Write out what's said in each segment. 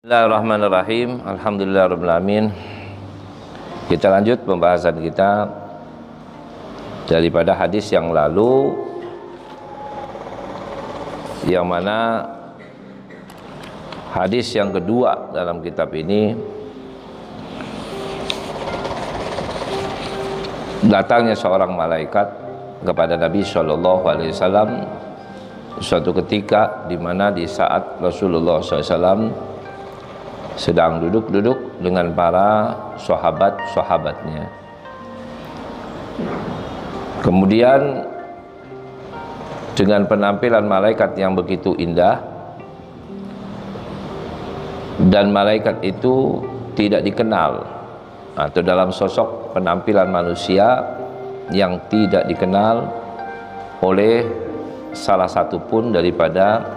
Bismillahirrahmanirrahim. Alhamdulillahirrahmanirrahim. Kita lanjut pembahasan kita daripada hadis yang lalu, yang mana hadis yang kedua dalam kitab ini, datangnya seorang malaikat kepada Nabi SAW suatu ketika di mana di saat Rasulullah SAW sedang duduk-duduk dengan para sahabat-sahabatnya. Kemudian dengan penampilan malaikat yang begitu indah, dan malaikat itu tidak dikenal, atau dalam sosok penampilan manusia yang tidak dikenal oleh salah satu pun daripada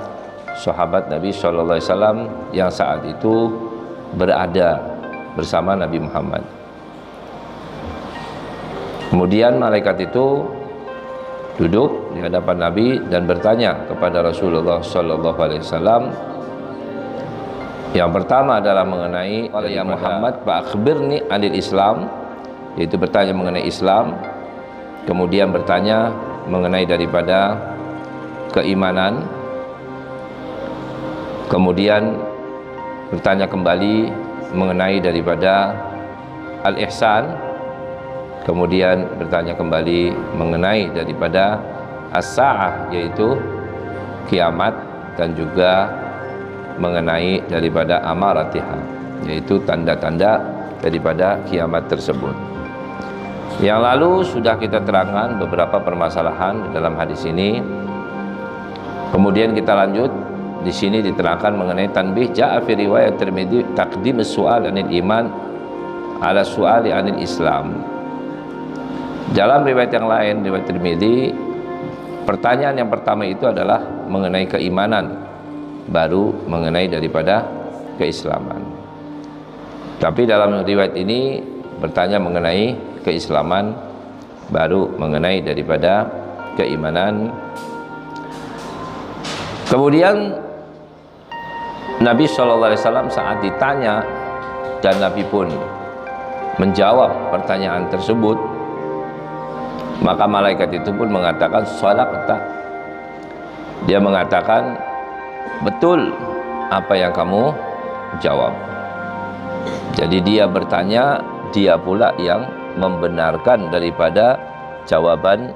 sahabat Nabi SAW yang saat itu berada bersama Nabi Muhammad. Kemudian malaikat itu duduk di hadapan Nabi dan bertanya kepada Rasulullah SAW. Yang pertama adalah mengenai ya Muhammad, fa'akhbirni anil Islam, yaitu bertanya mengenai Islam. Kemudian bertanya mengenai daripada keimanan. Kemudian bertanya kembali mengenai daripada al-ihsan. Kemudian bertanya kembali mengenai daripada as-sa'ah, yaitu kiamat, dan juga mengenai daripada amaratihah, yaitu tanda-tanda daripada kiamat tersebut. Yang lalu sudah kita terangkan beberapa permasalahan dalam hadis ini. Kemudian kita lanjut. Di sini diterangkan mengenai tanbih ja'a fi riwayat Tirmidzi taqdim as-su'al 'anil iman ala su'ali 'anil Islam. Dalam riwayat yang lain, riwayat Tirmidzi, pertanyaan yang pertama itu adalah mengenai keimanan, baru mengenai daripada keislaman. Tapi dalam riwayat ini bertanya mengenai keislaman, baru mengenai daripada keimanan. Kemudian Nabi SAW saat ditanya, dan Nabi pun menjawab pertanyaan tersebut, maka malaikat itu pun mengatakan shalaqta. Dia mengatakan betul apa yang kamu jawab. Jadi dia bertanya, dia pula yang membenarkan daripada jawaban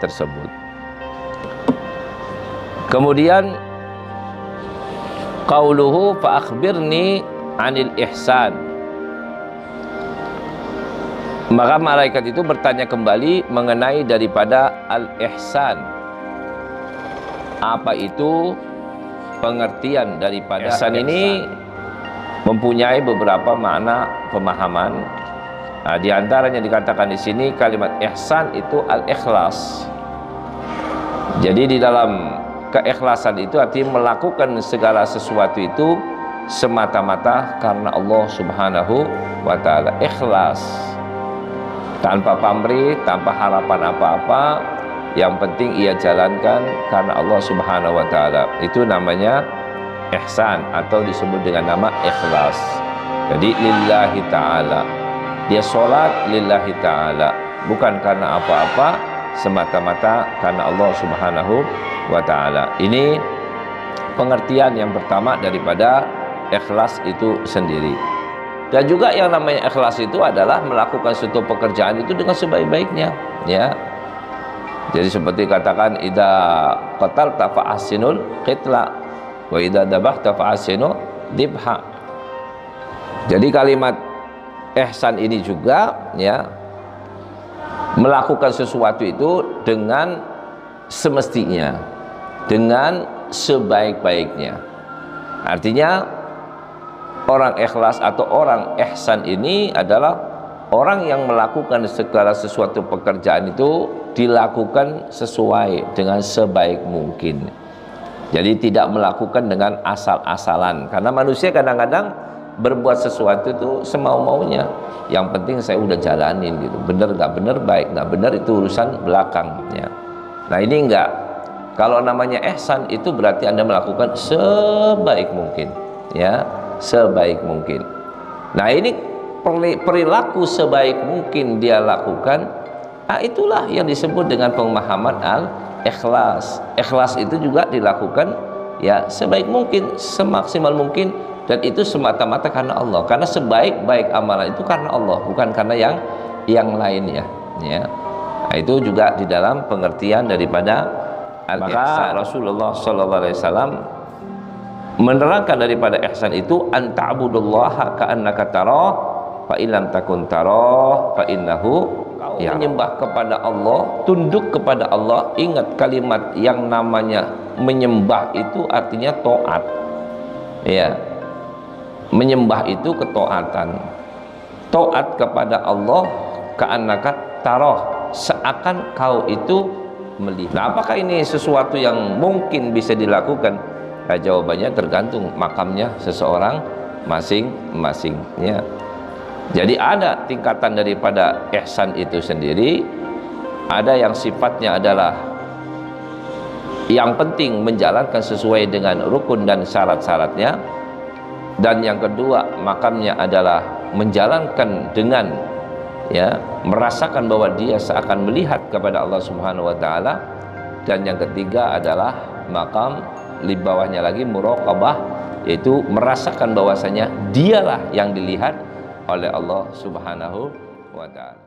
tersebut. Kemudian qauluhu fa akhbirni anil ihsan. Maka malaikat itu bertanya kembali mengenai daripada al-ihsan. Apa itu pengertian daripada ihsan? Ini mempunyai beberapa makna pemahaman. Nah, di antaranya dikatakan di sini kalimat ihsan itu al-ikhlas. Jadi di dalam keikhlasan itu artinya melakukan segala sesuatu itu semata-mata karena Allah Subhanahu wa ta'ala. Ikhlas, tanpa pamrih, tanpa harapan apa-apa, yang penting ia jalankan karena Allah Subhanahu wa ta'ala. Itu namanya ihsan, atau disebut dengan nama ikhlas. Jadi lillahi ta'ala, dia sholat lillahi ta'ala, bukan karena apa-apa, semata-mata karena Allah Subhanahu wa ta'ala. Ini pengertian yang pertama daripada ikhlas itu sendiri. Dan juga yang namanya ikhlas itu adalah melakukan suatu pekerjaan itu dengan sebaik-baiknya, ya. Jadi seperti katakan idza qatalta fa ahsinul qitla wa idza dabahta fa ahsinu dibha. Jadi kalimat ihsan ini juga, ya, melakukan sesuatu itu dengan semestinya, dengan sebaik-baiknya. Artinya orang ikhlas atau orang ihsan ini adalah orang yang melakukan segala sesuatu pekerjaan itu dilakukan sesuai dengan sebaik mungkin. Jadi tidak melakukan dengan asal-asalan, karena manusia kadang-kadang berbuat sesuatu itu semau-maunya. Yang penting saya udah jalanin gitu, bener nggak bener, baik nggak bener, itu urusan belakangnya. Nah ini enggak. Kalau namanya ihsan itu berarti Anda melakukan sebaik mungkin. ya, sebaik mungkin. Nah, ini perilaku sebaik mungkin dia lakukan. Itulah yang disebut dengan pemahaman al-ikhlas. Ikhlas itu juga dilakukan ya sebaik mungkin, semaksimal mungkin, dan itu semata-mata karena Allah. Karena sebaik-baik amalan itu karena Allah, bukan karena yang lainnya, ya. Nah, itu juga di dalam pengertian daripada al-ihsan. Rasulullah sallallahu alaihi wasallam menerangkan daripada ihsan itu anta'budullaha ka'annaka tarah fa illam takun tarah fa innahu ya. Menyembah kepada Allah, tunduk kepada Allah. Ingat kalimat yang namanya menyembah itu artinya taat, ya. Menyembah itu ketaatan, taat kepada Allah, ka'annaka tarah, seakan kau itu melihat. Nah, apakah ini sesuatu yang mungkin bisa dilakukan? Nah, jawabannya tergantung makamnya seseorang masing-masing, ya. Jadi ada tingkatan daripada ihsan itu sendiri. Ada yang sifatnya adalah yang penting menjalankan sesuai dengan rukun dan syarat-syaratnya, dan yang kedua makamnya adalah menjalankan dengan ya, merasakan bahwa dia seakan melihat kepada Allah Subhanahu wa taala, dan yang ketiga adalah makam di bawahnya lagi muraqabah, yaitu merasakan bahwasanya dialah yang dilihat oleh Allah Subhanahu wa taala.